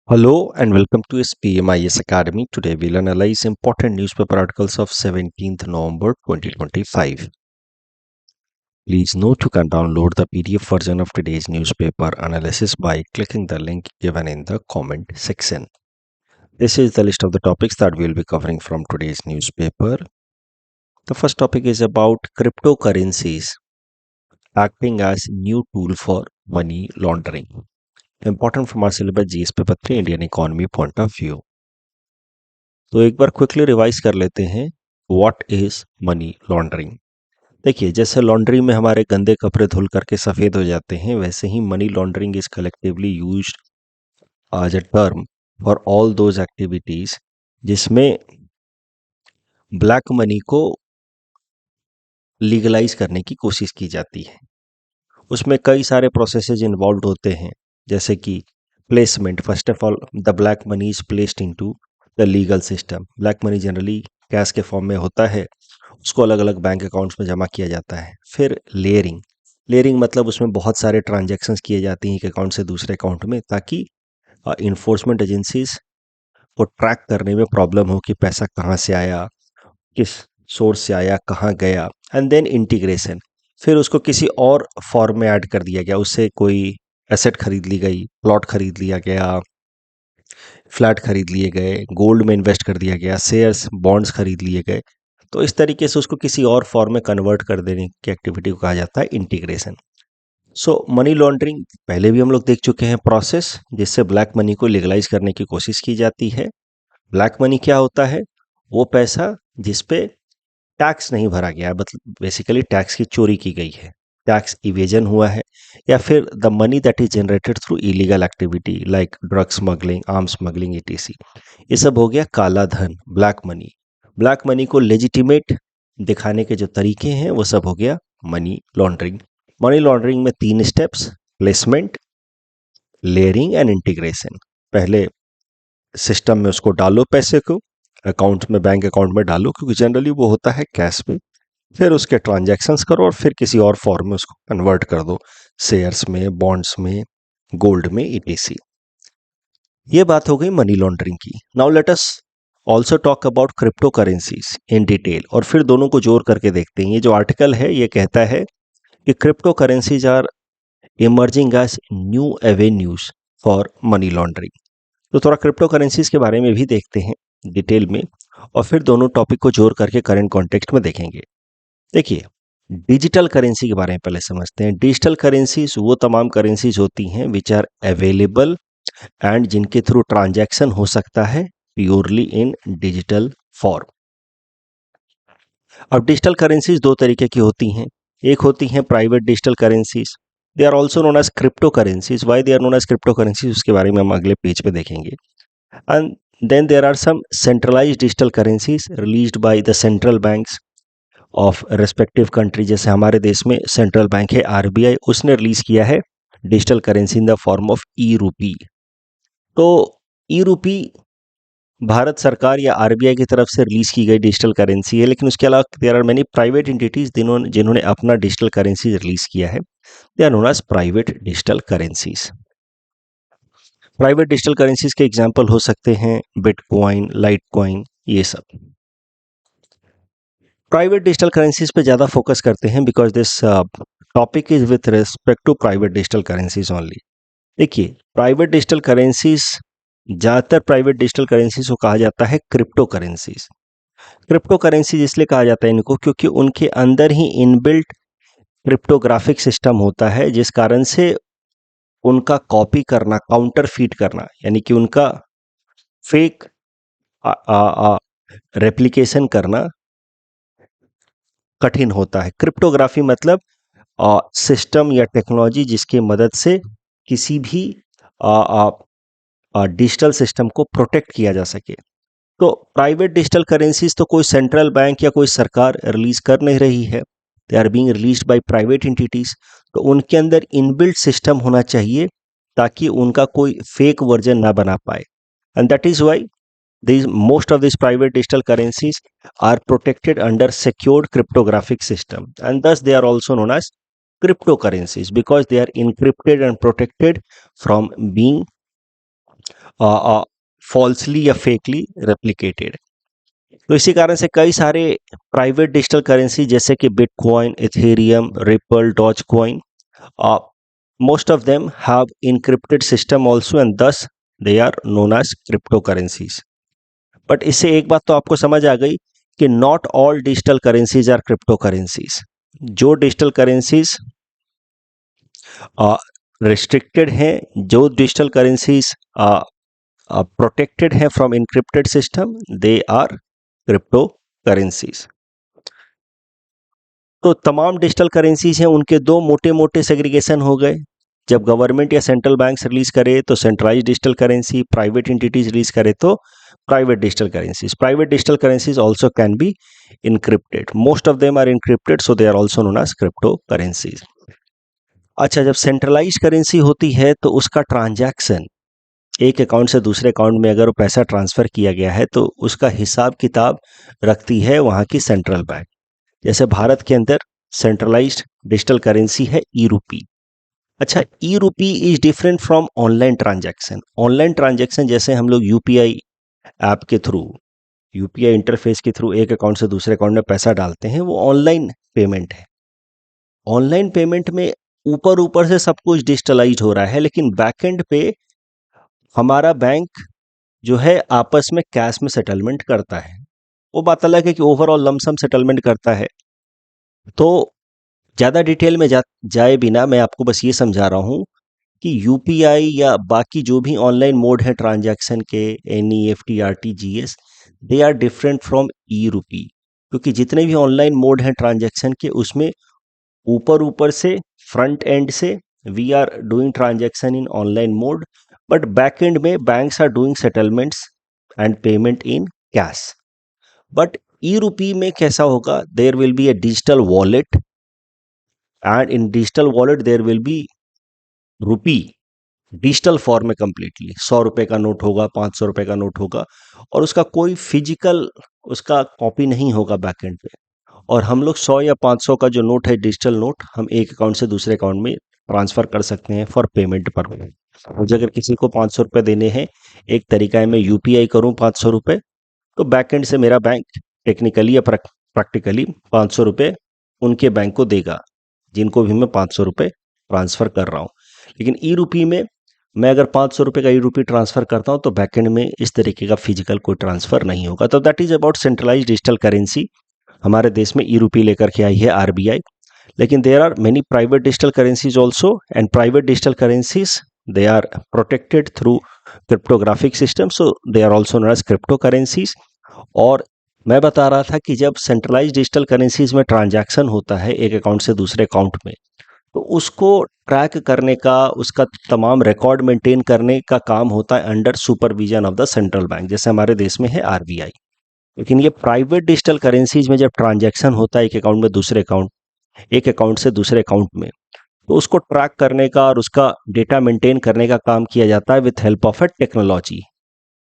Hello and welcome to SPMIS Academy. Today we'll analyze important newspaper articles of 17th November 2025. Please note you can download the PDF version of today's newspaper analysis by clicking the link given in the comment section. This is the list of the topics that we'll be covering from today's newspaper. The first topic is about cryptocurrencies acting as new tool for money laundering. Important from our syllabus GS paper 3 Indian economy point of view. तो एक बार quickly revise कर लेते हैं what is money laundering. देखिए, जैसे laundry में हमारे गंदे कपड़े धुल करके सफ़ेद हो जाते हैं, वैसे ही money laundering is collectively used as a term for all those activities जिसमें ब्लैक मनी को लीगलाइज करने की कोशिश की जाती है. उसमें कई सारे प्रोसेसेस इन्वॉल्व होते हैं, जैसे कि placement. First of all the black money is placed into the legal system. Black money generally cash के फॉर्म में होता है, उसको अलग अलग बैंक अकाउंट्स में जमा किया जाता है. फिर लेयरिंग. लेयरिंग मतलब उसमें बहुत सारे ट्रांजैक्शंस किए जाते हैं एक अकाउंट से दूसरे अकाउंट में, ताकि इन्फोर्समेंट एजेंसीज को ट्रैक करने में प्रॉब्लम हो कि पैसा कहाँ से आया, किस सोर्स से आया, कहाँ गया. And then integration. फिर उसको किसी और फॉर्म में ऐड कर दिया गया. उससे कोई एसेट खरीद ली गई, प्लॉट खरीद लिया गया, फ्लैट खरीद लिए गए, गोल्ड में इन्वेस्ट कर दिया गया, शेयर्स बॉन्ड्स खरीद लिए गए. तो इस तरीके से उसको किसी और फॉर्म में कन्वर्ट कर देने की एक्टिविटी को कहा जाता है इंटीग्रेशन. सो मनी लॉन्ड्रिंग पहले भी हम लोग देख चुके हैं प्रोसेस, जिससे ब्लैक मनी को लीगलाइज करने की कोशिश की जाती है. ब्लैक मनी क्या होता है? वो पैसा जिसपे टैक्स नहीं भरा गया, मतलब बेसिकली टैक्स की चोरी की गई है, टैक्स इवेजन हुआ है, या फिर the money that is generated through illegal activity like drug smuggling, arm smuggling, etc. ये सब हो गया काला धन, ब्लैक मनी. ब्लैक मनी को लेजिटिमेट दिखाने के जो तरीके हैं वो सब हो गया मनी लॉन्ड्रिंग. मनी लॉन्ड्रिंग में 3 steps: placement, layering and integration. पहले सिस्टम में उसको डालो, पैसे को अकाउंट में, बैंक अकाउंट में डालो, क्योंकि जनरली वो होता है कैश में. फिर उसके ट्रांजैक्शंस करो और फिर किसी और फॉर्म में उसको कन्वर्ट कर दो, शेयर्स में, बॉन्ड्स में, गोल्ड में, etc. ये बात हो गई मनी लॉन्ड्रिंग की. Now let us also talk about crypto currencies in detail, और फिर दोनों को जोड़ करके देखते हैं. ये जो आर्टिकल है ये कहता है कि crypto currencies are emerging as new avenues for money laundering. तो थोड़ा क्रिप्टो करेंसीज के बारे में भी देखते हैं डिटेल में, और फिर दोनों टॉपिक को जोड़ करके करंट कॉन्टेक्स्ट में देखेंगे. देखिए, डिजिटल करेंसी के बारे में पहले समझते हैं. डिजिटल करेंसीज वो तमाम करेंसीज होती हैं विच आर अवेलेबल एंड जिनके थ्रू ट्रांजैक्शन हो सकता है प्योरली इन डिजिटल फॉर्म. अब डिजिटल करेंसीज दो तरीके की होती हैं. एक होती हैं private digital currencies. They are also known as cryptocurrencies. Why they are known as cryptocurrencies, उसके बारे में हम अगले पेज पे देखेंगे. And then there are some centralised digital currencies released by the central banks of respective country. जैसे हमारे देश में सेंट्रल बैंक है आरबीआई, उसने रिलीज किया है digital currency in the form of e rupee. तो ई रूपी भारत सरकार या आरबीआई की तरफ से रिलीज की गई डिजिटल करेंसी है, लेकिन उसके अलावा there are many private entities जिन्होंने अपना डिजिटल करेंसी रिलीज किया है. They are known as private digital currencies. Private digital currencies के एग्जाम्पल हो सकते हैं बिटकॉइन, लाइटकॉइन, ये सब. प्राइवेट डिजिटल करेंसीज पे ज़्यादा फोकस करते हैं because this topic is with respect to private digital currencies only. देखिए, प्राइवेट डिजिटल करेंसीज, ज़्यादातर प्राइवेट डिजिटल करेंसीज को कहा जाता है क्रिप्टो करेंसीज. क्रिप्टो करेंसीज इसलिए कहा जाता है इनको क्योंकि उनके अंदर ही इनबिल्ट क्रिप्टोग्राफिक सिस्टम होता है, जिस कारण से उनका कॉपी करना, काउंटर फीट करना, यानी कि उनका फेक रेप्लिकेशन करना कठिन होता है. क्रिप्टोग्राफी मतलब सिस्टम या टेक्नोलॉजी जिसकी मदद से किसी भी डिजिटल सिस्टम को प्रोटेक्ट किया जा सके. तो प्राइवेट डिजिटल करेंसीज तो कोई सेंट्रल बैंक या कोई सरकार रिलीज कर नहीं रही है. They are being released by private entities. तो उनके अंदर इनबिल्ट सिस्टम होना चाहिए ताकि उनका कोई फेक वर्जन ना बना पाए. And that is why most of these private digital currencies are protected under secured cryptographic system, and thus they are also known as cryptocurrencies because they are encrypted and protected from being falsely या फेकली replicated. तो इसी कारण से कई सारे private digital currency जैसे कि Bitcoin, Ethereum, Ripple, Dogecoin, most of them have encrypted system also and thus they are known as cryptocurrencies। But इससे एक बात तो आपको समझ आ गई कि not all digital currencies are cryptocurrencies. जो डिजिटल करेंसीज रिस्ट्रिक्टेड हैं, जो डिजिटल करेंसीज प्रोटेक्टेड हैं from encrypted system, they are cryptocurrencies. तो तमाम डिजिटल करेंसीज हैं, उनके दो मोटे मोटे सेग्रीगेशन हो गए। जब गवर्नमेंट या सेंट्रल बैंक्स रिलीज करे तो centralised digital currency, private entities release करे तो private digital currencies. Private digital currencies also can be encrypted, most of them are encrypted so they are also known as crypto currencies। अच्छा, जब centralised currency होती है तो उसका transaction, एक account से दूसरे अकाउंट में अगर वो पैसा ट्रांसफर किया गया है तो उसका हिसाब किताब रखती है वहाँ की सेंट्रल बैंक। जैसे भारत के अंदर सेंट्रलाइज्ड डिजिटल करेंसी है ई रूपी। अच्छा, e rupee is different from online transaction. Online transaction जैसे हम लोग यूपीआई ऐप के थ्रू, यूपीआई इंटरफेस के थ्रू एक अकाउंट से दूसरे अकाउंट में पैसा डालते हैं, वो ऑनलाइन पेमेंट है। ऑनलाइन पेमेंट में ऊपर ऊपर से सब कुछ डिजिटलाइज हो रहा है, लेकिन बैकएंड पे हमारा बैंक जो है आपस में कैश में सेटलमेंट करता है। वो बात अलग है कि ओवरऑल लमसम सेटलमेंट करता है। तो ज़्यादा डिटेल में जाए बिना मैं आपको बस ये समझा रहा हूँ कि यूपीआई या बाकी जो भी ऑनलाइन मोड है ट्रांजैक्शन के, NEFT, RTGS, they are different from e rupee. क्योंकि जितने भी ऑनलाइन मोड हैं ट्रांजैक्शन के, उसमें ऊपर ऊपर से फ्रंट एंड से we are doing transaction in online mode, but back end में banks are doing settlements and payment in cash. But e rupee में कैसा होगा, there will be a digital wallet and in digital wallet there will be rupee digital form में completely. 100 रुपए का note होगा, 500 रुपए का नोट होगा, और उसका कोई फिजिकल उसका कॉपी नहीं होगा बैकएंड पे। और हम लोग 100 या 500 का जो नोट है, डिजिटल नोट, हम एक अकाउंट से दूसरे अकाउंट में ट्रांसफर कर सकते हैं फॉर पेमेंट पर्पज। मुझे अगर किसी को 500 रुपये देने हैं, एक तरीका है मैं यूपीआई करूं 500 रुपये, तो बैकएंड से मेरा बैंक टेक्निकली या प्रैक्टिकली 500 रुपये उनके बैंक को देगा जिनको भी मैं 500 रुपये ट्रांसफ़र कर रहा हूँ। लेकिन ई रूपी में मैं अगर 500 रुपये का ई रूपी ट्रांसफ़र करता हूँ तो बैकएंड में इस तरीके का फिजिकल कोई ट्रांसफ़र नहीं होगा। तो that is about centralised digital currency. हमारे देश में ई रूपी लेकर के आई है आरबीआई। लेकिन there are many private digital currencies also, and private digital currencies they are protected through cryptographic system, so they are also known as crypto currencies। और मैं बता रहा था कि जब सेंट्रलाइज्ड डिजिटल करेंसीज में ट्रांजैक्शन होता है एक अकाउंट से दूसरे अकाउंट में, तो उसको ट्रैक करने का, उसका तमाम रिकॉर्ड मेंटेन करने का काम होता है under supervision of the central bank, जैसे हमारे देश में है आरबीआई। लेकिन ये प्राइवेट डिजिटल करेंसीज में जब ट्रांजैक्शन होता है एक अकाउंट में दूसरे अकाउंट, एक अकाउंट से दूसरे अकाउंट में, तो उसको ट्रैक करने का और उसका डेटा मेंटेन करने का काम किया जाता है with help of A technology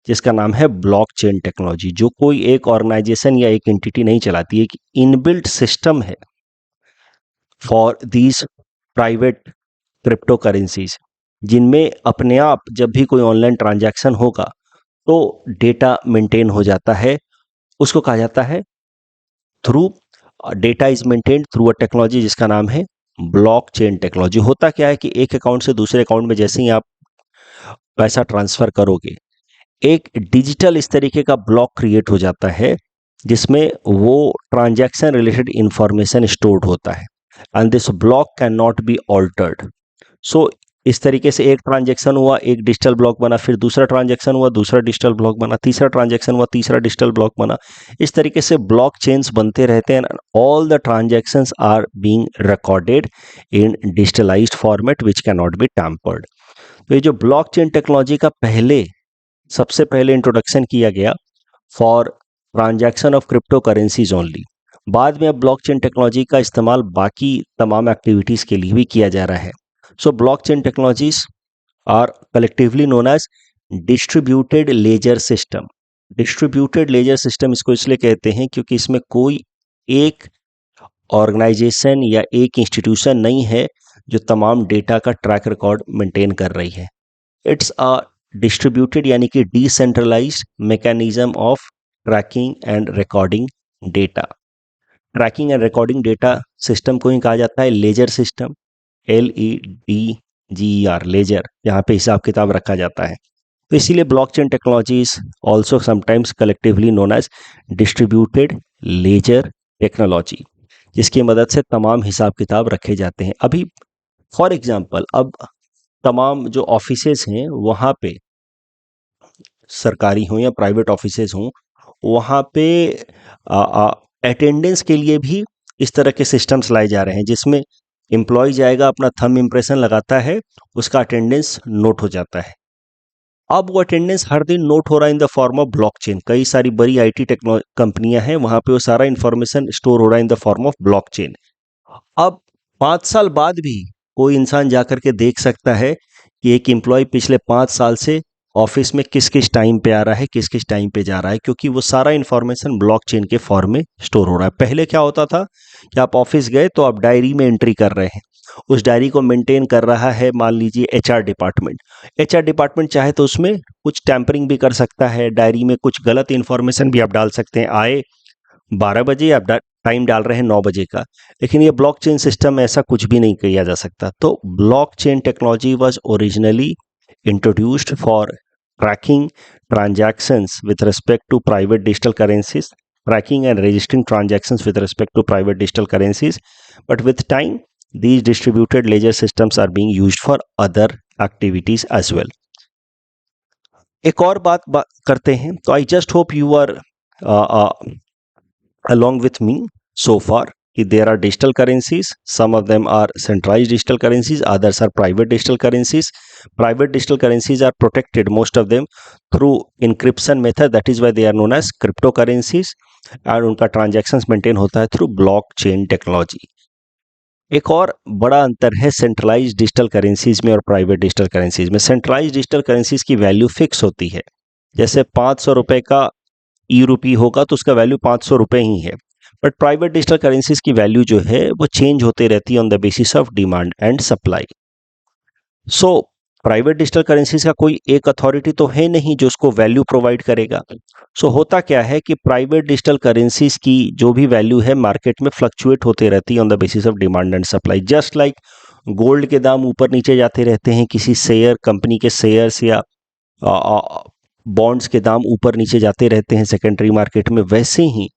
जिसका नाम है ब्लॉकचेन टेक्नोलॉजी, जो कोई एक ऑर्गेनाइजेशन या एक एंटिटी नहीं चलाती है, कि इनबिल्ट सिस्टम है for these private crypto currencies, जिनमें अपने आप जब भी कोई ऑनलाइन ट्रांजैक्शन होगा तो डेटा मेंटेन हो जाता है। उसको कहा जाता है through data is maintained through a technology जिसका नाम है ब्लॉकचेन टेक्नोलॉजी। होता क्या है कि एक अकाउंट से दूसरे अकाउंट में जैसे ही आप पैसा ट्रांसफर करोगे, एक डिजिटल इस तरीके का ब्लॉक क्रिएट हो जाता है जिसमें वो ट्रांजैक्शन रिलेटेड इंफॉर्मेशन स्टोर्ड होता है, and this block can not be altered. So इस तरीके से एक ट्रांजैक्शन हुआ, एक डिजिटल ब्लॉक बना, फिर दूसरा ट्रांजैक्शन हुआ, दूसरा डिजिटल ब्लॉक बना, तीसरा ट्रांजैक्शन हुआ, तीसरा डिजिटल ब्लॉक बना। इस तरीके से ब्लॉक चेन्स बनते रहते हैं, all the transactions are being recorded in digitalised format which can not be tampered. तो ये जो ब्लॉकचेन टेक्नोलॉजी का सबसे पहले इंट्रोडक्शन किया गया for transaction of crypto currencies only. बाद में अब ब्लॉकचेन टेक्नोलॉजी का इस्तेमाल बाकी तमाम एक्टिविटीज़ के लिए भी किया जा रहा है। So blockchain technologies are collectively known as distributed ledger system. Distributed ledger system इसको इसलिए कहते हैं क्योंकि इसमें कोई एक ऑर्गेनाइजेशन या एक इंस्टीट्यूशन नहीं है जो तमाम डेटा का ट्रैक रिकॉर्ड मेंटेन कर रही है। इट्स अ डिस्ट्रीब्यूटेड यानी कि decentralised mechanism of tracking and recording data. Tracking and recording data system को ही कहा जाता है लेजर सिस्टम, LEDGER, लेजर, यहाँ पे हिसाब किताब रखा जाता है। तो इसीलिए blockchain technology is also sometimes collectively known as distributed ledger technology, जिसकी मदद से तमाम हिसाब किताब रखे जाते हैं। अभी फॉर एग्जांपल, अब तमाम जो ऑफिसेज हैं वहाँ पे, सरकारी हों या प्राइवेट ऑफिसेज हों, वहाँ पे अटेंडेंस के लिए भी इस तरह के सिस्टम्स लाए जा रहे हैं, जिसमें एम्प्लॉय जाएगा, अपना थंब इम्प्रेशन लगाता है, उसका अटेंडेंस नोट हो जाता है। अब वो अटेंडेंस हर दिन नोट हो रहा है इन द फॉर्म ऑफ ब्लॉकचेन। कई सारी बड़ी IT कंपनियां हैं, वहां पे वो सारा इंफॉर्मेशन स्टोर हो रहा है इन द फॉर्म ऑफ ब्लॉकचेन। अब 5 साल बाद भी कोई इंसान जाकर के देख सकता है कि एक एम्प्लॉय पिछले 5 साल से ऑफिस में किस किस टाइम पे आ रहा है, किस किस टाइम पे जा रहा है, क्योंकि वो सारा इंफॉर्मेशन ब्लॉकचेन के फॉर्म में स्टोर हो रहा है। पहले क्या होता था कि आप ऑफिस गए तो आप डायरी में एंट्री कर रहे हैं, उस डायरी को मेंटेन कर रहा है मान लीजिए HR डिपार्टमेंट। HR डिपार्टमेंट चाहे तो उसमें कुछ टैंपरिंग भी कर सकता है, डायरी में कुछ गलत इंफॉर्मेशन भी आप डाल सकते हैं। आए 12 बजे, आप टाइम डाल रहे हैं 9 बजे का, लेकिन ये ब्लॉकचेन सिस्टम में ऐसा कुछ भी नहीं किया जा सकता। तो blockchain technology was originally introduced for tracking transactions with respect to private digital currencies, tracking and registering transactions with respect to private digital currencies, but with time these distributed ledger systems are being used for other activities as well. एक और बात करते हैं। तो I just hope you are along with me so far कि there are digital currencies, some of them are centralized digital currencies, others are private digital currencies. Private digital currencies are protected, most of them, through encryption method, that is why they are known as cryptocurrencies, और उनका transactions maintain होता है through blockchain technology. एक और बड़ा अंतर है centralise digital currencies में और प्राइवेट डिजिटल करेंसीज में। सेंट्रलाइज डिजिटल करेंसीज की वैल्यू फिक्स होती है, जैसे 500 रुपए का ई-रूपी होगा तो उसका वैल्यू 500 रुपए ही है। बट प्राइवेट डिजिटल करेंसीज की वैल्यू जो है वो चेंज होते रहती है on the basis of demand and supply. So private digital currencies का कोई एक अथॉरिटी तो है नहीं जो उसको वैल्यू प्रोवाइड करेगा। सो होता क्या है कि प्राइवेट डिजिटल करेंसीज की जो भी वैल्यू है मार्केट में फ्लक्चुएट होते रहती है on the basis of demand and supply. Just like gold के दाम ऊपर नीचे जाते रहते हैं, किसी शेयर कंपनी के शेयर्स या बॉन्ड्स के दाम ऊपर नीचे जाते रहते हैं सेकेंडरी मार्केट में, वैसे ही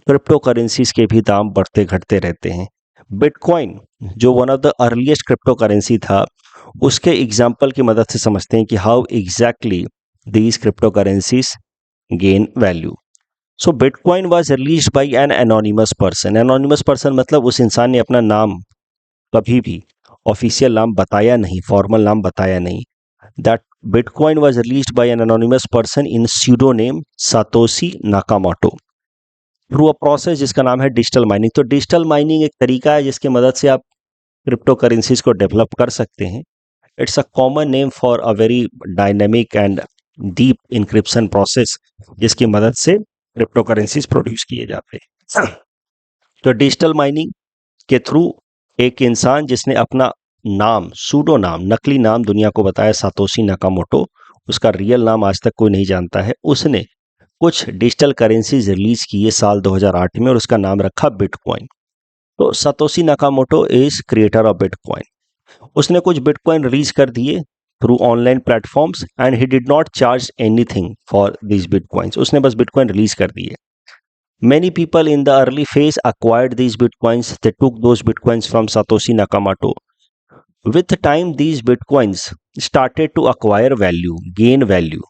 क्रिप्टो करेंसीज के भी दाम बढ़ते घटते रहते हैं। बिटकॉइन जो one of the earliest crypto currency था, उसके एग्जाम्पल की मदद से समझते हैं कि how exactly these crypto currencies gain value. So bitcoin was released by an anonymous person. Anonymous person मतलब उस इंसान ने अपना नाम कभी भी ऑफिशियल नाम बताया नहीं, फॉर्मल नाम बताया नहीं। That bitcoin was released by an anonymous person in pseudonym Satoshi Nakamoto through a process जिसका नाम है डिजिटल माइनिंग। तो डिजिटल माइनिंग एक तरीका है जिसकी मदद से आप क्रिप्टो करेंसीज को डेवलप कर सकते हैं। It's a common name for a very dynamic and deep encryption process जिसकी मदद से क्रिप्टो करेंसीज प्रोड्यूस किए जाते हैं। तो डिजिटल माइनिंग के थ्रू एक इंसान जिसने अपना नाम, सूडो नाम, नकली नाम दुनिया को बताया सातोशी नाकामोटो, उसका रियल नाम आज तक कोई नहीं जानता है, उसने कुछ डिजिटल करेंसीज रिलीज किए साल 2008 में और उसका नाम रखा बिटकॉइन। तो Satoshi Nakamoto is creator of bitcoin. उसने कुछ बिटकॉइन रिलीज कर दिए through online platforms and he did not charge anything for these bitcoins. उसने बस बिटकॉइन रिलीज कर दिए। Many people in the early phase acquired these bitcoins. They took those bitcoins from Satoshi Nakamoto. With time, these bitcoins started to acquire value, gain value.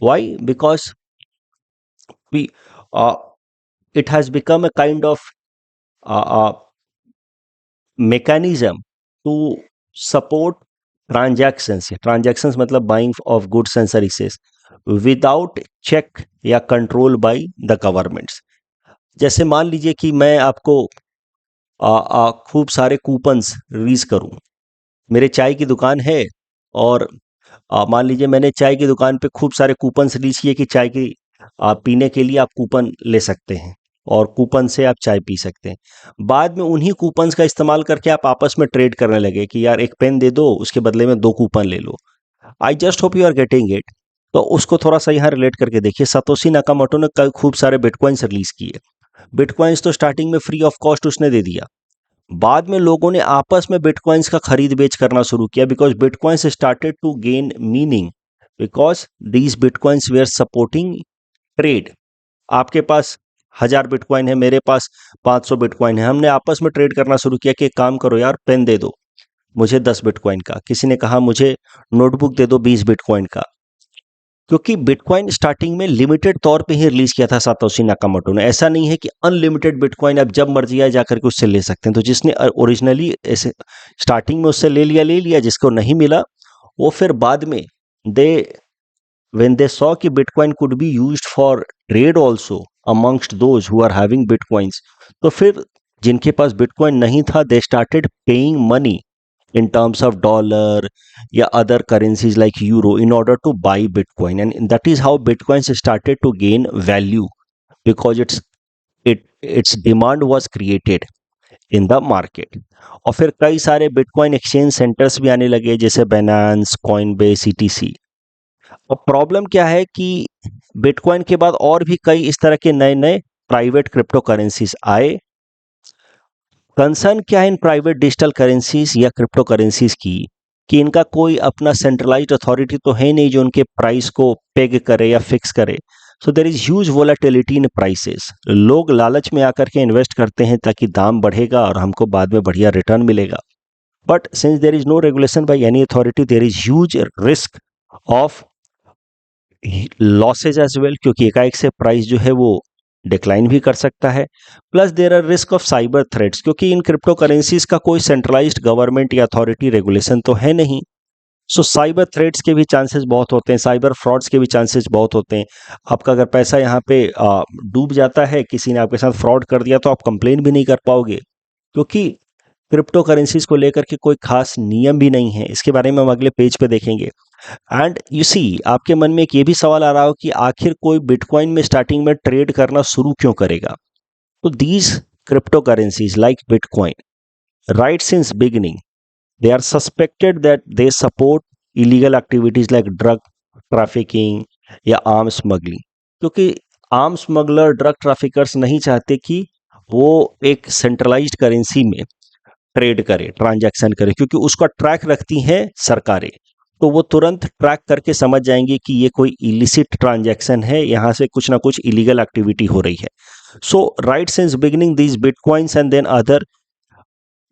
Why? Because we, it has become a kind of mechanism to support transactions. Transactions मतलब buying of goods and services without check या control by the governments. जैसे मान लीजिए कि मैं आपको खूब सारे कूपन्स रिलीज करूं। मेरे चाय की दुकान है और मान लीजिए मैंने चाय की दुकान पे खूब सारे कूपन्स रिलीज किए कि चाय की पीने के लिए आप कूपन ले सकते हैं और कूपन से आप चाय पी सकते हैं। बाद में उन्हीं कूपन्स का इस्तेमाल करके आप आपस में ट्रेड करने लगे कि यार एक पेन दे दो, उसके बदले में 2 कूपन ले लो। I just hope you are getting it तो उसको थोड़ा सा यहाँ रिलेट करके देखिए। सतोशी नाकामोटो ने कल खूब सारे बिटकॉइंस रिलीज किए। बिटकॉइंस तो स्टार्टिंग में फ्री ऑफ कॉस्ट उसने दे दिया, बाद में लोगों ने आपस में बिटकॉइंस का खरीद बेच करना शुरू किया, because bitcoins started to gain meaning, because these bitcoins were supporting trade. आपके पास 1000 बिटकॉइन है, मेरे पास 500 बिटकॉइन है, हमने आपस में ट्रेड करना शुरू किया कि एक काम करो यार, पेन दे दो मुझे 10 बिटकॉइन का, किसी ने कहा मुझे नोटबुक दे दो 20 बिटकॉइन का। क्योंकि बिटकॉइन स्टार्टिंग में लिमिटेड तौर पे ही रिलीज किया था सातोशी नाकामोटो ने, ऐसा नहीं है कि अनलिमिटेड बिटकॉइन आप जब मर्जी आए जाकर के उससे ले सकते हैं। तो जिसने ओरिजिनली ऐसे स्टार्टिंग में उससे ले लिया, जिसको नहीं मिला वो फिर बाद में दे when they saw कि bitcoin could be used for trade also amongst those who are having bitcoins, तो फिर जिनके पास bitcoin नहीं था they started paying money in terms of dollar या other currencies like euro in order to buy bitcoin, and that is how bitcoins started to gain value because its demand was created in the market। और फिर कई सारे bitcoin exchange centres भी आने लगे जैसे Binance, Coinbase, etc। अब problem क्या है कि बिटकॉइन के बाद और भी कई इस तरह के नए नए प्राइवेट क्रिप्टो करेंसीज आए। कंसर्न क्या है इन प्राइवेट डिजिटल करेंसीज या क्रिप्टो करेंसीज की कि इनका कोई अपना सेंट्रलाइज्ड अथॉरिटी तो है नहीं जो उनके प्राइस को पेग करे या फिक्स करे। So there is huge volatility in prices. लोग लालच में आकर के इन्वेस्ट करते हैं ताकि दाम बढ़ेगा और हमको बाद में बढ़िया रिटर्न मिलेगा। But since there is no regulation by any authority, there is huge risk of losses as well, क्योंकि एकाएक से प्राइस जो है वो डिक्लाइन भी कर सकता है। Plus there are risk of cyber threats, क्योंकि इन क्रिप्टो करेंसीज का कोई सेंट्रलाइज्ड गवर्नमेंट या अथॉरिटी रेगुलेशन तो है नहीं। सो साइबर थ्रेट्स के भी चांसेस बहुत होते हैं, साइबर फ्रॉड्स के भी चांसेस बहुत होते हैं। आपका अगर पैसा यहाँ पे डूब जाता है, किसी ने आपके साथ फ्रॉड कर दिया, तो आप कंप्लेन भी नहीं कर पाओगे, क्योंकि क्रिप्टो करेंसीज को लेकर के कोई खास नियम भी नहीं है। इसके बारे में हम अगले पेज पे देखेंगे। एंड यू सी, आपके मन में एक ये भी सवाल आ रहा हो कि आखिर कोई बिटकॉइन में स्टार्टिंग में ट्रेड करना शुरू क्यों करेगा। तो these crypto currencies like bitcoin, right since beginning they are suspected that they support illegal activities like drug trafficking या आर्म स्मगलिंग, क्योंकि आर्म स्मगलर, ड्रग ट्रैफिकर्स नहीं चाहते कि वो एक सेंट्रलाइज्ड करेंसी में ट्रेड करे, ट्रांजैक्शन करे, क्योंकि उसका ट्रैक रखती हैं सरकारें, तो वो तुरंत ट्रैक करके समझ जाएंगे कि ये कोई इलिसिट ट्रांजैक्शन है, यहाँ से कुछ ना कुछ इलीगल एक्टिविटी हो रही है। So right since beginning these bitcoins and then other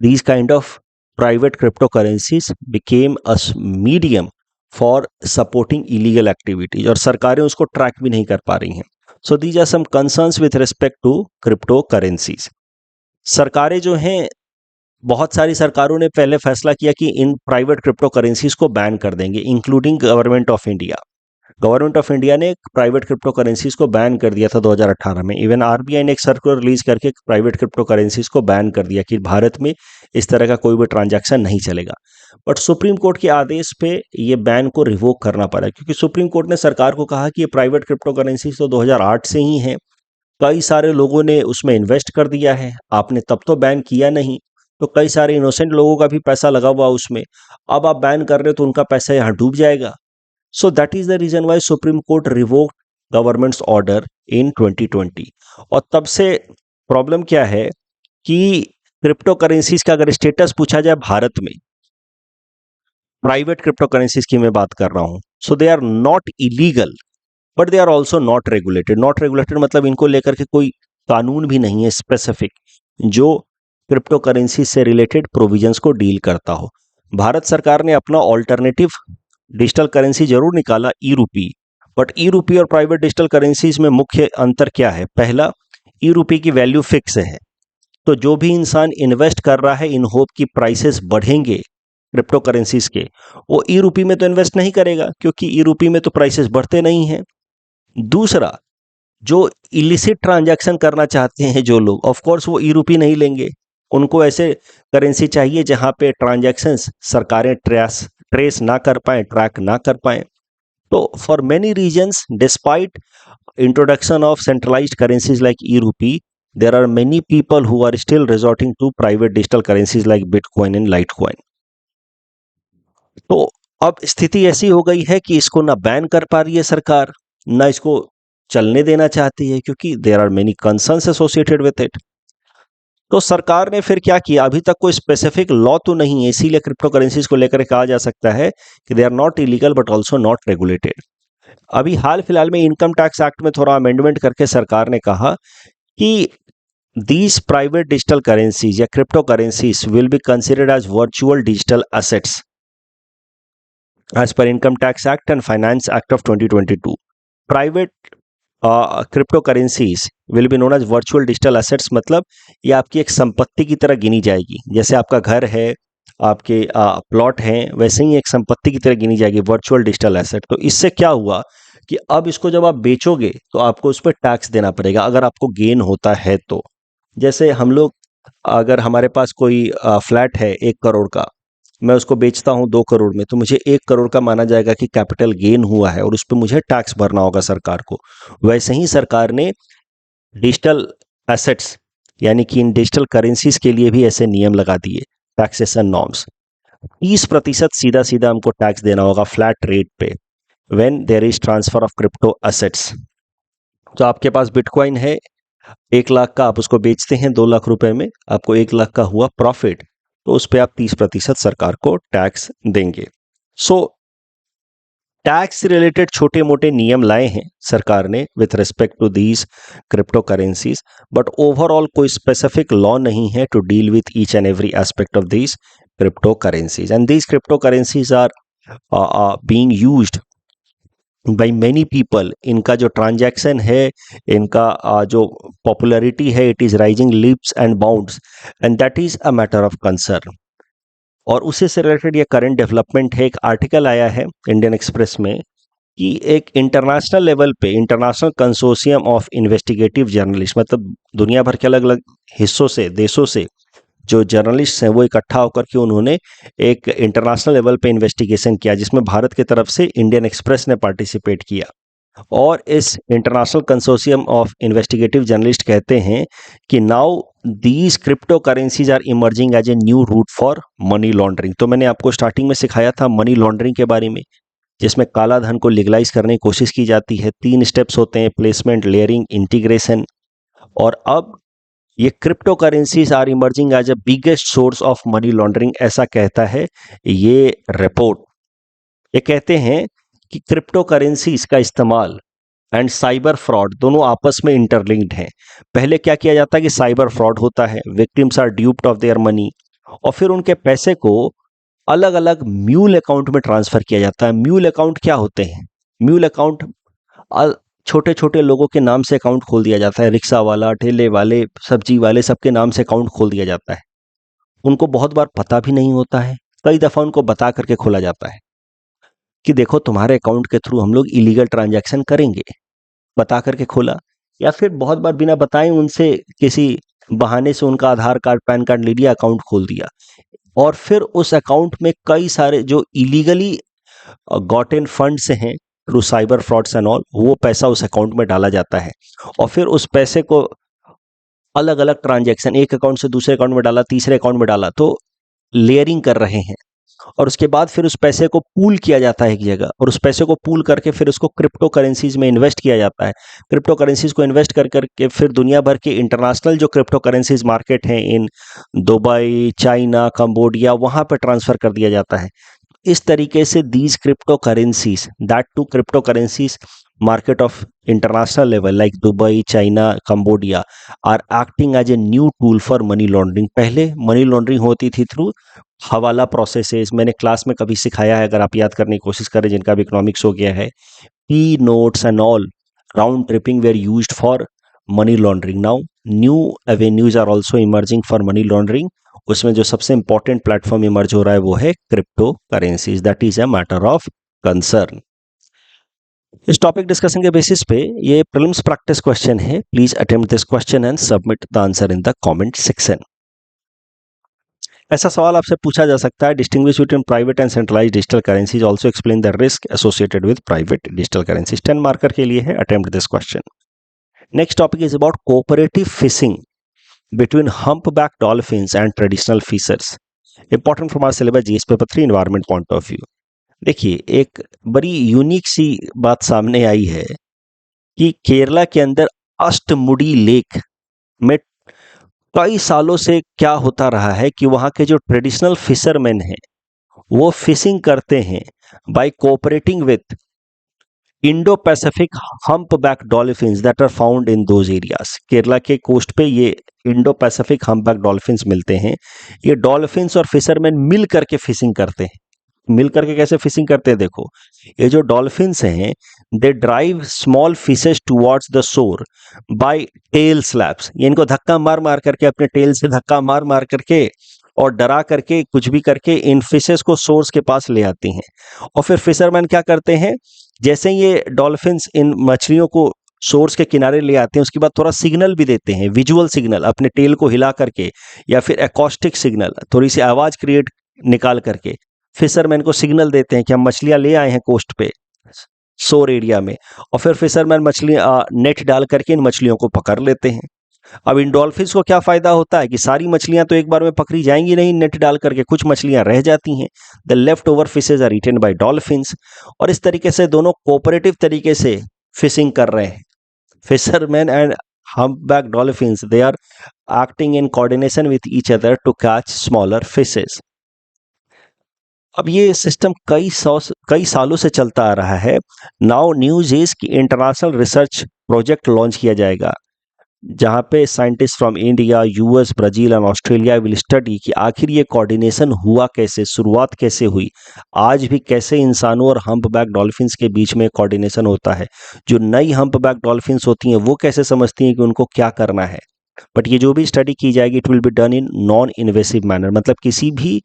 these kind of private cryptocurrencies became a medium for supporting illegal activities, और सरकारें उसको ट्रैक भी नहीं कर पा रही हैं। So these are some concerns with respect to cryptocurrencies। सरकारें जो हैं, बहुत सारी सरकारों ने पहले फैसला किया कि इन प्राइवेट क्रिप्टो करेंसीज को बैन कर देंगे, including government of India. Government of India ने प्राइवेट क्रिप्टो करेंसीज को बैन कर दिया था 2018 में। इवन आरबीआई ने एक सर्कुलर रिलीज करके प्राइवेट क्रिप्टो करेंसीज को बैन कर दिया कि भारत में इस तरह का कोई भी ट्रांजैक्शन नहीं चलेगा। बट सुप्रीम कोर्ट के आदेश पे ये बैन को रिवोक करना पड़ा, क्योंकि सुप्रीम कोर्ट ने सरकार को कहा कि ये प्राइवेट क्रिप्टो करेंसीज तो 2008 से ही हैं, कई सारे लोगों ने उसमें इन्वेस्ट कर दिया है, आपने तब तो बैन किया नहीं, तो कई सारे इनोसेंट लोगों का भी पैसा लगा हुआ उसमें, अब आप बैन कर रहे हो तो उनका पैसा यहाँ डूब जाएगा। So that is the reason why Supreme Court revoked government's order in 2020। और तब से प्रॉब्लम क्या है कि क्रिप्टो करेंसीज का अगर स्टेटस पूछा जाए भारत में, प्राइवेट क्रिप्टो करेंसीज की मैं बात कर रहा हूं, so they are not illegal but they are also not regulated. Not regulated मतलब इनको लेकर के कोई कानून भी नहीं है स्पेसिफिक जो क्रिप्टो करेंसी से रिलेटेड प्रोविजंस को डील करता हो। भारत सरकार ने अपना ऑल्टरनेटिव डिजिटल करेंसी जरूर निकाला, ई रूपी, बट ई रूपी और प्राइवेट डिजिटल करेंसीज में मुख्य अंतर क्या है। पहला, ई रूपी की वैल्यू फिक्स है, तो जो भी इंसान इन्वेस्ट कर रहा है इन होप की प्राइसेस बढ़ेंगे क्रिप्टो करेंसीज के, वो ई रूपी में तो इन्वेस्ट नहीं करेगा, क्योंकि ई रूपी में तो प्राइसेस बढ़ते नहीं हैं। दूसरा, जो इलिसिट ट्रांजैक्शन करना चाहते हैं जो लोग, ऑफ कोर्स वो ई रूपी नहीं लेंगे, उनको ऐसे करेंसी चाहिए जहां पे ट्रांजैक्शंस सरकारें ट्रेस ना कर पाए, ट्रैक ना कर पाए। तो for many reasons, despite introduction of centralized currencies like e rupee, there are many people who are still resorting to private digital currencies like bitcoin and litecoin. तो अब स्थिति ऐसी हो गई है कि इसको ना बैन कर पा रही है सरकार, ना इसको चलने देना चाहती है, क्योंकि there are many concerns associated with it. तो सरकार ने फिर क्या किया, अभी तक कोई स्पेसिफिक लॉ तो नहीं है, इसीलिए क्रिप्टो करेंसीज को लेकर कहा जा सकता है कि they are not illegal but also not regulated. अभी हाल फिलहाल में इनकम टैक्स एक्ट में थोड़ा अमेंडमेंट करके सरकार ने कहा कि these private digital currencies या cryptocurrencies will be considered as virtual digital assets as per Income Tax Act and Finance Act of 2022. Private cryptocurrencies will be known as virtual digital assets, मतलब ये आपकी एक संपत्ति की तरह गिनी जाएगी। जैसे आपका घर है, आपके प्लॉट हैं, वैसे ही एक संपत्ति की तरह गिनी जाएगी वर्चुअल डिजिटल एसेट। तो इससे क्या हुआ कि अब इसको जब आप बेचोगे तो आपको उस पर टैक्स देना पड़ेगा अगर आपको गेन होता है तो। जैसे हम लोग, अगर हमारे पास कोई फ्लैट है 1 करोड़ का, मैं उसको बेचता हूँ 2 करोड़ में, तो मुझे 1 करोड़ का माना जाएगा कि कैपिटल गेन हुआ है और उस पर मुझे टैक्स भरना होगा सरकार को। वैसे ही सरकार ने डिजिटल एसेट्स यानी कि इन डिजिटल करेंसीज के लिए भी ऐसे नियम लगा दिए, टैक्सेशन नॉर्म्स। 30% सीधा सीधा हमको टैक्स देना होगा फ्लैट रेट पे when there is transfer of crypto assets. तो आपके पास बिटकॉइन है 1 लाख का, आप उसको बेचते हैं 2 लाख रुपए में, आपको 1 लाख का हुआ प्रॉफिट, तो उस पर आप 30% सरकार को टैक्स देंगे। सो टैक्स रिलेटेड छोटे मोटे नियम लाए हैं सरकार ने with respect to these crypto currencies, but overall कोई स्पेसिफिक लॉ नहीं है to deal with each and every aspect of these crypto currencies, and these crypto currencies are being used by many people. इनका जो transaction है, इनका जो popularity है, it is rising leaps and bounds, and that is a matter of concern. और उसी से related ये करंट डेवलपमेंट है, एक आर्टिकल आया है इंडियन एक्सप्रेस में कि एक इंटरनेशनल लेवल पे international consortium of investigative journalist, मतलब दुनिया भर के अलग अलग हिस्सों से, देशों से जो जर्नलिस्ट हैं, वो इकट्ठा होकर के उन्होंने एक इंटरनेशनल लेवल पे इन्वेस्टिगेशन किया, जिसमें भारत की तरफ से इंडियन एक्सप्रेस ने पार्टिसिपेट किया। और इस international consortium of investigative journalist कहते हैं कि now these crypto currencies are emerging as a new route for money laundering. तो मैंने आपको स्टार्टिंग में सिखाया था मनी लॉन्ड्रिंग के बारे में, जिसमें काला धन को लीगलाइज करने की कोशिश की जाती है। 3 स्टेप्स होते हैं, प्लेसमेंट, लेयरिंग, इंटीग्रेशन। और अब ये crypto currencies are emerging as a biggest source of money laundering, ऐसा कहता है ये रिपोर्ट। ये कहते हैं कि क्रिप्टो करेंसीज का इस्तेमाल एंड साइबर फ्रॉड दोनों आपस में इंटरलिंक्ड हैं। पहले क्या किया जाता है कि साइबर फ्रॉड होता है, victims are duped of their money, और फिर उनके पैसे को अलग अलग म्यूल अकाउंट में ट्रांसफर किया जाता है। म्यूल अकाउंट क्या होते हैं? म्यूल अकाउंट छोटे छोटे लोगों के नाम से अकाउंट खोल दिया जाता है, रिक्शा वाला, ठेले वाले, सब्जी वाले, सबके नाम से अकाउंट खोल दिया जाता है। उनको बहुत बार पता भी नहीं होता है, कई दफा उनको बता करके खोला जाता है कि देखो तुम्हारे अकाउंट के थ्रू हम लोग इलीगल ट्रांजैक्शन करेंगे, बता करके खोला। या फिर बहुत बार बिना बताए उनसे किसी बहाने से उनका आधार कार्ड, पैन कार्ड ले लिया, अकाउंट खोल दिया, और फिर उस अकाउंट में कई सारे जो इलीगली गॉट इन फंड्स हैं through cyber frauds and all, वो पैसा उस अकाउंट में डाला जाता है। और फिर उस पैसे को अलग अलग ट्रांजैक्शन, एक अकाउंट से दूसरे अकाउंट में डाला, तीसरे अकाउंट में डाला, तो लेयरिंग कर रहे हैं। और उसके बाद फिर उस पैसे को पूल किया जाता है एक जगह, और उस पैसे को पूल करके फिर उसको क्रिप्टो करेंसीज में इन्वेस्ट किया जाता है। क्रिप्टो करेंसीज को इन्वेस्ट कर करके फिर दुनिया भर के इंटरनेशनल जो क्रिप्टो करेंसीज मार्केट हैं, इन दुबई, चाइना, कंबोडिया, वहां पर ट्रांसफर कर दिया जाता है। इस तरीके से these crypto currencies, that too crypto currencies market of international level like Dubai, China, Cambodia are acting as a new tool for money laundering। पहले मनी लॉन्ड्रिंग होती थी थ्रू हवाला प्रोसेसेस, मैंने क्लास में कभी सिखाया है, अगर आप याद करने की कोशिश करें, जिनका भी इकोनॉमिक्स हो गया है। P notes and all round tripping were used for money laundering. Now new avenues are also emerging for money laundering. उसमें जो सबसे इंपॉर्टेंट प्लेटफॉर्म इमर्ज हो रहा है वो है crypto currencies, that is a matter of concern. इस topic discussion के बेसिस पे ये प्रीलिम्स प्रैक्टिस क्वेश्चन है। Please attempt this question and submit the answer in the comment section. ऐसा सवाल आपसे पूछा जा सकता है, distinguish between private and centralised digital currencies, also explain the risk associated with private digital currencies. 10 marker के लिए है, attempt this question. Next topic is about cooperative fishing between humpback dolphins and traditional fishers. Important from our syllabus GS paper 3 environment point of view. देखिए, एक बड़ी unique सी बात सामने आई है कि केरला के अंदर अष्टमुडी लेक में कई सालों से क्या होता रहा है कि वहाँ के जो ट्रेडिशनल फिशरमैन हैं, वो फिशिंग करते हैं by cooperating with Indo Pacific humpback dolphins that are found in those areas. Kerala के कोस्ट पे ये इंडो पैसिफिक हम्पबैक डॉल्फिन्स मिलते हैं। ये डॉल्फिन्स और फिशरमैन मिल करके फिशिंग करते हैं। मिल करके कैसे फिशिंग करते हैं देखो, ये जो डॉल्फिन्स हैं, they drive small fishes towards the shore by tail slaps. ये इनको धक्का मार मार करके, अपने टेल से धक्का मार मार करके और डरा करके, कुछ भी करके इन फिशेस को सोर्स के पास ले आती हैं। और फिर फिशरमैन क्या करते हैं, जैसे ये डॉल्फिन्स इन मछलियों को सोर्स के किनारे ले आते हैं, उसके बाद थोड़ा सिग्नल भी देते हैं, विजुअल सिग्नल अपने टेल को हिला करके, या फिर एकॉस्टिक सिग्नल, थोड़ी सी आवाज क्रिएट निकाल करके फिशरमैन को सिग्नल देते हैं कि हम मछलियां ले आए हैं कोस्ट पे, शोर एरिया में। और फिर फिशरमैन मछली नेट डाल करके इन मछलियों को पकड़ लेते हैं। अब इन डॉल्फिन्स को क्या फायदा होता है कि सारी मछलियां तो एक बार में पकड़ी जाएंगी नहीं नेट डाल करके, कुछ मछलियां रह जाती हैं। The left over fishes are eaten by dolphins. और इस तरीके से दोनों कोऑपरेटिव तरीके से फिशिंग कर रहे हैं। Fisherman and humpback dolphins, they are acting in coordination with each other to catch smaller fishes. अब ये सिस्टम कई सालों से चलता आ रहा है। नाउ न्यूज इज कि इंटरनेशनल रिसर्च प्रोजेक्ट लॉन्च किया जाएगा, जहां पे scientist from India, US, Brazil and Australia will study कि आखिर ये कोऑर्डिनेशन हुआ कैसे, शुरुआत कैसे हुई, आज भी कैसे इंसानों और हम्पबैक डॉल्फिन्स के बीच में कोऑर्डिनेशन होता है। जो नई हम्पबैक डॉल्फिन्स होती हैं वो कैसे समझती हैं कि उनको क्या करना है। बट ये जो भी स्टडी की जाएगी, it will be done in non invasive manner, मतलब किसी भी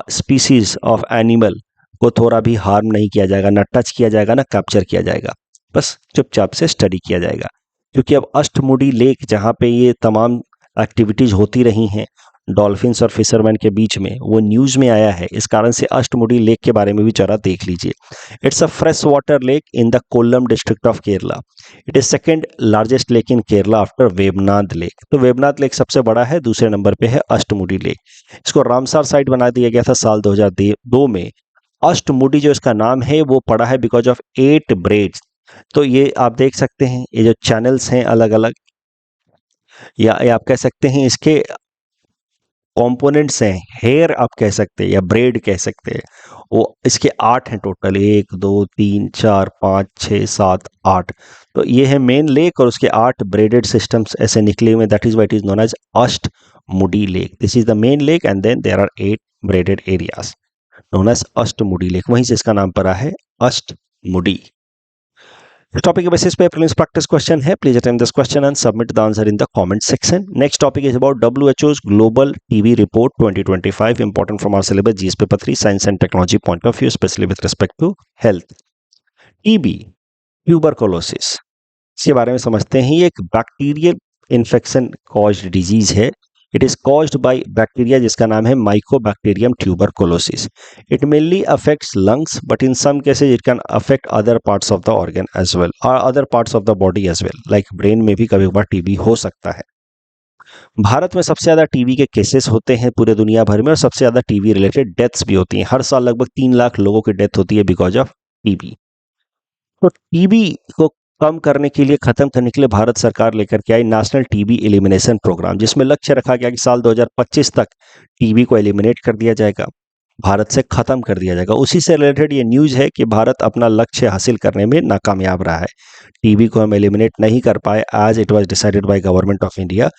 स्पीसीज ऑफ एनिमल को थोड़ा भी हार्म नहीं किया जाएगा, ना टच किया जाएगा, ना कैप्चर किया जाएगा, बस चुपचाप से स्टडी किया जाएगा। क्योंकि अब अष्टमुडी लेक, जहाँ पे ये तमाम एक्टिविटीज होती रही हैं डॉल्फिन्स और फिशरमैन के बीच में, वो न्यूज़ में आया है। इस कारण से अष्टमुडी लेक के बारे में भी जरा देख लीजिए। It's a fresh water lake in the Kollam district of Kerala. It is second largest lake in Kerala after Vembanad lake. तो वेबनाथ लेक सबसे बड़ा है, दूसरे नंबर पे है अष्टमुडी लेक। इसको रामसार साइट बना दिया गया था साल 2002 में। अष्टमुडी जो इसका नाम है वो पड़ा है बिकॉज ऑफ 8 ब्रेड्स। तो ये आप देख सकते हैं, ये जो चैनल्स हैं अलग अलग, या आप कह सकते हैं इसके कंपोनेंट्स हैं, हेयर आप कह सकते हैं या ब्रेड कह सकते हैं, वो इसके 8 हैं टोटल, 1 2 3 4 5 6 7 8। तो ये है मेन लेक और उसके 8 ब्रेडेड सिस्टम्स ऐसे निकले हुए, that is why it is known as Ashtamudi lake. This is the main lake and then there are 8 braided areas known as Ashtamudi lake, वहीं से इसका नाम पड़ा है अष्टमुडी। इस टॉपिक के बेसिस पे प्रीलिम्स प्रैक्टिस क्वेश्चन है, please attempt this question and submit the answer in the comment section. Next topic is about WHO's global TB report 2025, important from our syllabus GS paper 3 science and technology point of view, specially with respect to health. TB, tuberculosis, इसके बारे में समझते हैं। ये एक bacterial infection caused disease है। It is caused by bacteria जिसका नाम है Mycobacterium tuberculosis. It mainly affects lungs, but in some cases it can affect other parts of the organ as well और other parts of the body as well, like brain में भी कभी कभार TB हो सकता है। भारत में सबसे ज्यादा टीबी के केसेस होते हैं पूरे दुनिया भर में, और सबसे ज्यादा टीबी रिलेटेड डेथ्स भी होती हैं। हर साल लगभग 3 लाख लोगों की डेथ होती है बिकॉज ऑफ टीबी। तो टीबी को कम करने के लिए, खत्म करने के लिए भारत सरकार लेकर के आई नेशनल टीबी एलिमिनेशन प्रोग्राम, जिसमें लक्ष्य रखा गया कि साल 2025 तक टीबी को एलिमिनेट कर दिया जाएगा, भारत से खत्म कर दिया जाएगा। उसी से रिलेटेड ये न्यूज है कि भारत अपना लक्ष्य हासिल करने में नाकामयाब रहा है। टीबी को हम एलिमिनेट नहीं कर पाए as it was decided by government of India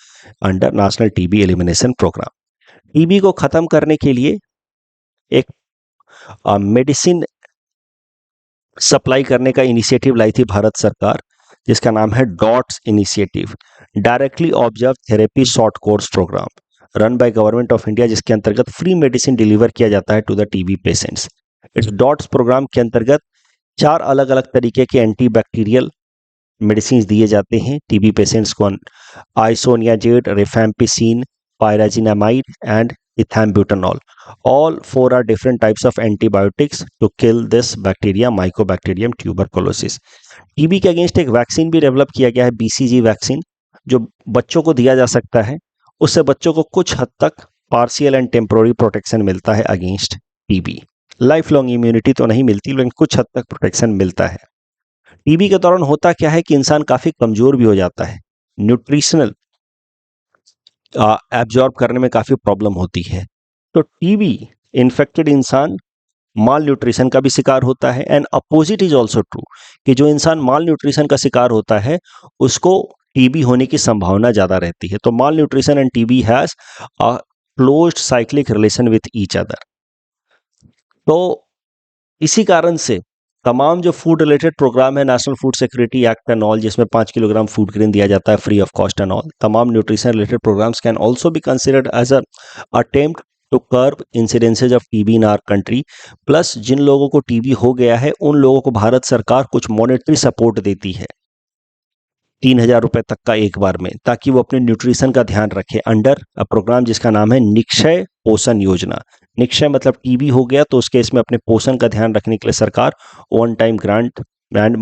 under national TB elimination programme. TB को खत्म करने के लिए एक मेडिसिन सप्लाई करने का इनिशिएटिव लाई थी भारत सरकार, जिसका नाम है DOTS initiative, directly observe therapy short course programme, run by government of India, जिसके अंतर्गत फ्री मेडिसिन डिलीवर किया जाता है टू द टीबी पेशेंट्स। इस डॉट्स प्रोग्राम के अंतर्गत 4 अलग अलग तरीके के एंटी बैक्टीरियल मेडिसिन दिए जाते हैं टीबी पेशेंट्स को। Isoniazid, rifampicin, pyrazinamide and ethambutol. All 4 are different types of antibiotics to kill this bacteria, Mycobacterium tuberculosis. TB के अगेंस्ट एक वैक्सीन भी डेवलप किया गया है, BCG वैक्सीन, जो बच्चों को दिया जा सकता है। उससे बच्चों को कुछ हद तक पार्शियल एंड टेम्पोररी प्रोटेक्शन मिलता है against TB. Life long immunity तो नहीं मिलती, लेकिन कुछ हद तक प्रोटेक्शन मिलता है। टीबी के दौरान होता क्या है कि इंसान काफ़ी कमज़ोर भी हो जाता है, न्यूट्रिशनल एब्जॉर्ब करने में काफ़ी प्रॉब्लम होती है। तो टीबी इन्फेक्टेड इंसान माल न्यूट्रिशन का भी शिकार होता है, and opposite is also true कि जो इंसान माल न्यूट्रिशन का शिकार होता है उसको टीबी होने की संभावना ज़्यादा रहती है। तो malnutrition and TB has a closed cyclic relation with each other. तो इसी कारण से तमाम जो फूड रिलेटेड प्रोग्राम है, national food security act and all, जिसमें 5 किलोग्राम फूड ग्रेन दिया जाता है free of cost and all, तमाम nutrition related programs can also be considered as a attempt to curb incidences of TB in our country. Plus जिन लोगों को TB हो गया है उन लोगों को भारत सरकार कुछ मॉनेटरी सपोर्ट देती है, 3,000 रुपए तक का एक बार में, ताकि वो अपने न्यूट्रिशन का ध्यान रखे अंडर अ प्रोग्राम जिसका नाम है निक्षय पोषण योजना। निक्षय मतलब टीबी हो गया तो उस केस में अपने पोषण का ध्यान रखने के लिए सरकार one time grant and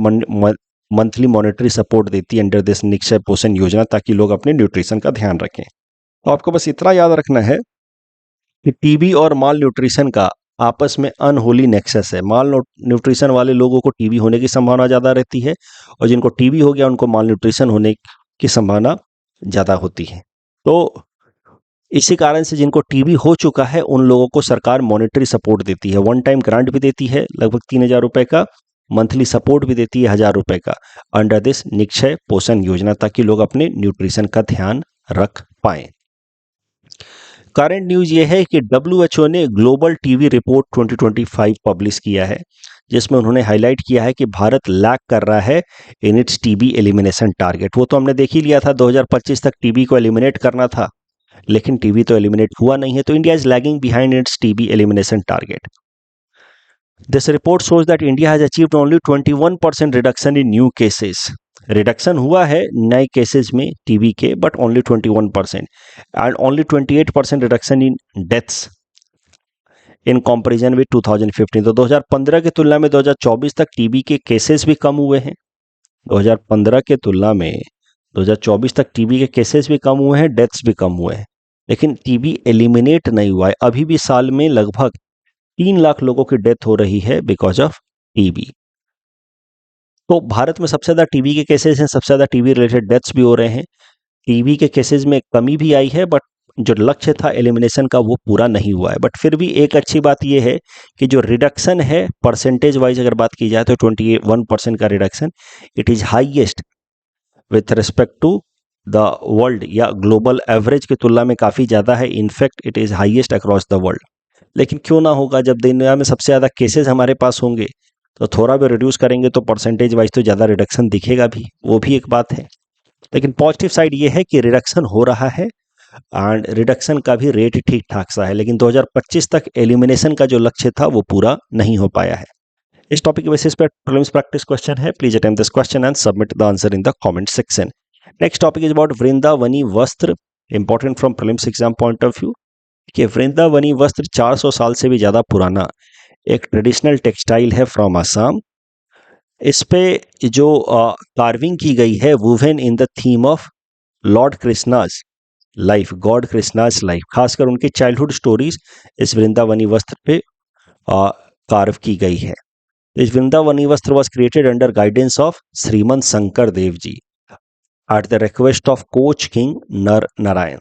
monthly monetary support देती है अंडर दिस निक्षय पोषण योजना, ताकि लोग अपने न्यूट्रिशन का ध्यान रखें। तो आपको बस इतना याद रखना है कि टीबी और माल न्यूट्रिशन का आपस में अनहोली नेक्सस है। माल न्यूट्रिशन वाले लोगों को टीबी होने की संभावना ज़्यादा रहती है, और जिनको टीबी हो गया उनको माल न्यूट्रिशन होने की संभावना ज़्यादा होती है। तो इसी कारण से जिनको टीबी हो चुका है उन लोगों को सरकार मॉनेटरी सपोर्ट देती है, वन टाइम ग्रांट भी देती है लगभग 3,000 रुपए का, मंथली सपोर्ट भी देती है 1,000 रुपए का अंडर दिस निक्षय पोषण योजना, ताकि लोग अपने न्यूट्रिशन का ध्यान रख पाएं। करंट न्यूज ये है कि WHO ने ग्लोबल टीबी रिपोर्ट 2025 पब्लिश किया है, जिसमें उन्होंने हाईलाइट किया है कि भारत लैग कर रहा है in its TB elimination target. वो तो हमने देख ही लिया था, 2025 तक टीबी को एलिमिनेट करना था, लेकिन टीबी तो एलिमिनेट हुआ नहीं है। तो India is lagging behind it's TB elimination target. This report shows that India has achieved only 21% reduction in new cases. Reduction हुआ है नए केसेस में टीबी के, but only 21%, and only 28% reduction in deaths in comparison with 2015। तो 2015 की तुलना में 2024 तक टीबी के केसेस भी कम हुए हैं। 2015 के तुलना में 2024 तक टीबी के केसेस भी कम हुए हैं, डेथ्स भी कम हुए हैं, लेकिन टीबी एलिमिनेट नहीं हुआ है। अभी भी साल में लगभग 3 लाख लोगों की डेथ हो रही है बिकॉज ऑफ टीबी। तो भारत में सबसे ज़्यादा टीबी के केसेस हैं, सबसे ज़्यादा टीबी रिलेटेड डेथ्स भी हो रहे हैं। टीबी के केसेस में कमी भी आई है, बट जो लक्ष्य था एलिमिनेशन का वो पूरा नहीं हुआ है। बट फिर भी एक अच्छी बात ये है कि जो रिडक्शन है परसेंटेज वाइज अगर बात की जाए तो 21% का reduction, it is highest with respect to the world, या ग्लोबल एवरेज की तुलना में काफ़ी ज़्यादा है। In fact it is highest across the world. लेकिन क्यों ना होगा, जब दुनिया में सबसे ज़्यादा केसेस हमारे पास होंगे तो थोड़ा भी रिड्यूस करेंगे तो परसेंटेज वाइज तो ज़्यादा रिडक्शन दिखेगा भी, वो भी एक बात है। लेकिन पॉजिटिव साइड ये है कि रिडक्शन हो रहा है, एंड रिडक्शन का भी रेट ठीक ठाक सा है, लेकिन 2025 तक एलिमिनेशन का जो लक्ष्य था वो पूरा नहीं हो पाया है। इस टॉपिक के बेसिस पे प्रीलिम्स प्रैक्टिस क्वेश्चन है। Please attempt this question and submit the answer in the comment section. Next topic is about Vrindavani Vastra, important from prelims exam point of view. कि वृंदावनी वस्त्र 400 साल से भी ज़्यादा पुराना एक ट्रेडिशनल टेक्सटाइल है फ्रॉम असम। इस पे जो कार्विंग की गई है woven in the theme of Lord Krishna's life, God Krishna's life, खासकर उनकी चाइल्डहुड स्टोरीज इस वृंदावनी वस्त्र पे कार्व की गई है। इस Vrindavani Vastra was created under guidance of Srimanta Sankar Dev ji at the request of Koch king Nara Narayan.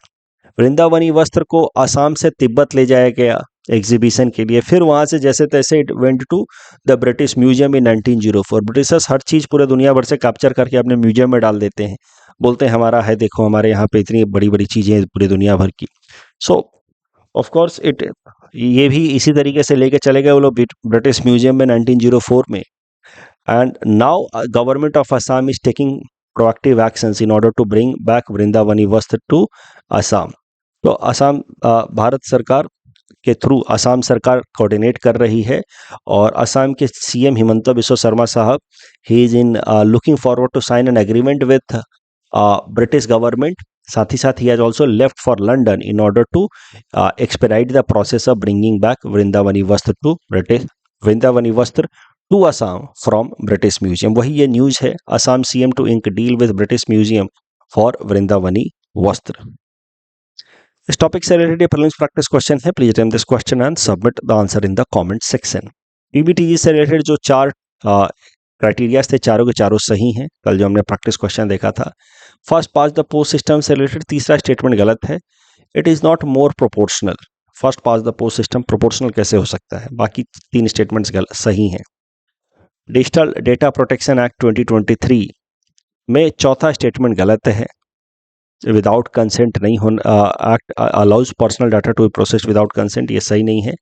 Vrindavani वस्त्र को आसाम से तिब्बत ले जाया गया एग्जीबिशन के लिए, फिर वहाँ से जैसे तैसे it went to the British museum in 1904। Britishers हर चीज़ पूरे दुनिया भर से कैप्चर करके अपने म्यूजियम में डाल देते हैं, बोलते हैं हमारा है, देखो हमारे यहाँ पे इतनी बड़ी बड़ी चीज़ें हैं पूरी दुनिया भर की। सो ऑफ कोर्स इट, ये भी इसी तरीके से लेके चले गए वो लोग ब्रिटिश म्यूजियम में 1904 में। And now government of Assam is taking proactive actions in order to bring back Vrindavani Vastra to Assam. तो असम भारत सरकार के थ्रू असम सरकार कोऑर्डिनेट कर रही है, और असम के सीएम हिमंता बिस्वा शर्मा साहब, he is in looking forward to sign an agreement with British government. साथ ही साथ he has also left for London in order to expedite the process of bringing back Vrindavani Vastra to Assam from British museum. वही ये news है, Assam CM to ink deal with British museum for Vrindavani Vastra. इस topic से related prelims practice question है, please attempt this question and submit the answer in the comment section. PVTG से related जो 4 criteria थे, चारों के चारों सही हैं। कल जो हमने प्रैक्टिस क्वेश्चन देखा था, first pass the post system से रिलेटेड तीसरा स्टेटमेंट गलत है। It is not more proportional. First pass the post system proportional कैसे हो सकता है? बाकी 3 स्टेटमेंट्स सही हैं। डिजिटल डेटा प्रोटेक्शन एक्ट 2023 में चौथा स्टेटमेंट गलत है। विदाउट कंसेंट नहीं होना, act allows personal data to be processed without consent, ये सही नहीं है।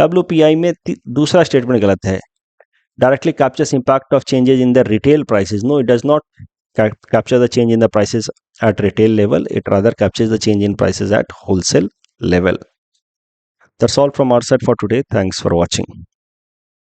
WPI में दूसरा स्टेटमेंट गलत है। Directly captures impact of changes in the retail prices, no it does not capture the change in the prices at retail level, it rather captures the change in prices at wholesale level. That's all from our side for today. Thanks for watching.